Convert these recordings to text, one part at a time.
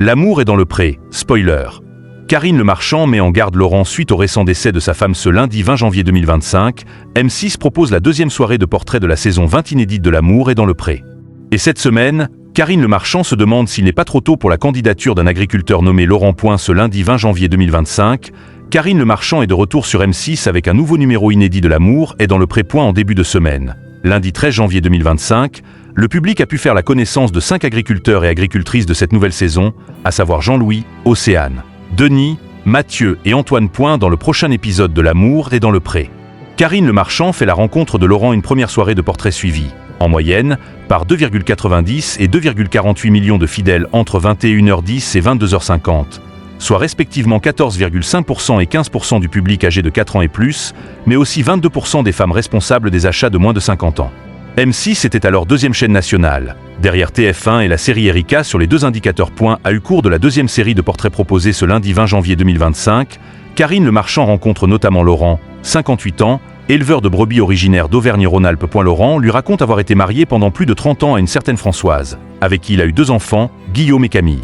L'amour est dans le pré, spoiler. Karine Le Marchand met en garde Laurent suite au récent décès de sa femme ce lundi 20 janvier 2025. M6 propose la deuxième soirée de portrait de la saison 20 inédite de L'amour est dans le pré. Et cette semaine, Karine Le Marchand se demande s'il n'est pas trop tôt pour la candidature d'un agriculteur nommé Laurent Point ce lundi 20 janvier 2025. Karine Le Marchand est de retour sur M6 avec un nouveau numéro inédit de L'amour est dans le pré. En début de semaine. Lundi 13 janvier 2025, le public a pu faire la connaissance de 5 agriculteurs et agricultrices de cette nouvelle saison, à savoir Jean-Louis, Océane, Denis, Mathieu et Antoine Point dans le prochain épisode de L'amour est dans le pré. Karine Le Marchand fait la rencontre de Laurent une première soirée de portrait suivie, en moyenne, par 2,90 et 2,48 millions de fidèles entre 21h10 et 22h50, soit respectivement 14,5% et 15% du public âgé de 4 ans et plus, mais aussi 22% des femmes responsables des achats de moins de 50 ans. M6 était alors deuxième chaîne nationale. Derrière TF1 et la série Erika sur les 2 indicateurs. A eu cours de la deuxième série de portraits proposés ce lundi 20 janvier 2025. Karine Le Marchand rencontre notamment Laurent, 58 ans, éleveur de brebis originaire d'Auvergne-Rhône-Alpes. Laurent lui raconte avoir été marié pendant plus de 30 ans à une certaine Françoise, avec qui il a eu 2 enfants, Guillaume et Camille.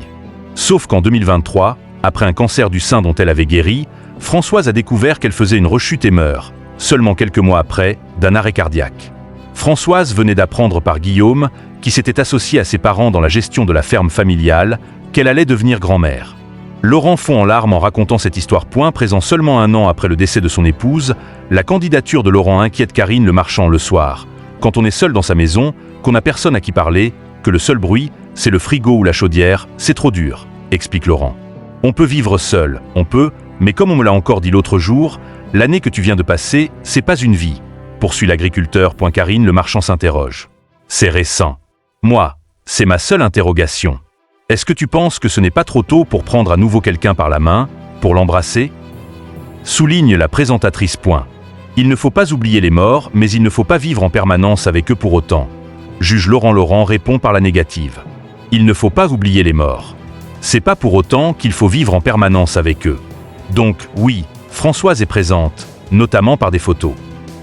Sauf qu'en 2023, après un cancer du sein dont elle avait guéri, Françoise a découvert qu'elle faisait une rechute et meurt, seulement quelques mois après, d'un arrêt cardiaque. Françoise venait d'apprendre par Guillaume, qui s'était associé à ses parents dans la gestion de la ferme familiale, qu'elle allait devenir grand-mère. Laurent fond en larmes en racontant cette histoire. Présent seulement 1 an après le décès de son épouse, la candidature de Laurent inquiète Karine Le Marchand le soir. Quand on est seul dans sa maison, qu'on n'a personne à qui parler, que le seul bruit, c'est le frigo ou la chaudière, c'est trop dur, explique Laurent. On peut vivre seul, on peut, mais comme on me l'a encore dit l'autre jour, l'année que tu viens de passer, c'est pas une vie, poursuit l'agriculteur. Karine Le Marchand s'interroge. C'est récent. Moi, c'est ma seule interrogation. Est-ce que tu penses que ce n'est pas trop tôt pour prendre à nouveau quelqu'un par la main, pour l'embrasser ? Souligne la présentatrice. Il ne faut pas oublier les morts, mais il ne faut pas vivre en permanence avec eux pour autant. Juge Laurent. Laurent répond par la négative. Il ne faut pas oublier les morts. C'est pas pour autant qu'il faut vivre en permanence avec eux. Donc, oui, Françoise est présente, notamment par des photos.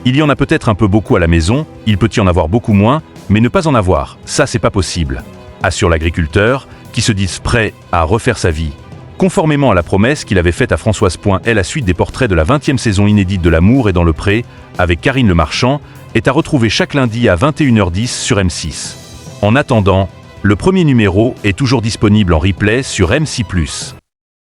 Il y en a peut-être un peu beaucoup à la maison, il peut y en avoir beaucoup moins, mais ne pas en avoir, ça c'est pas possible, assure l'agriculteur, qui se dit prêt à refaire sa vie. Conformément à la promesse qu'il avait faite à Françoise. La suite des portraits de la 20e saison inédite de L'amour est dans le pré, avec Karine Le Marchand, est à retrouver chaque lundi à 21h10 sur M6. En attendant, le premier numéro est toujours disponible en replay sur M6+.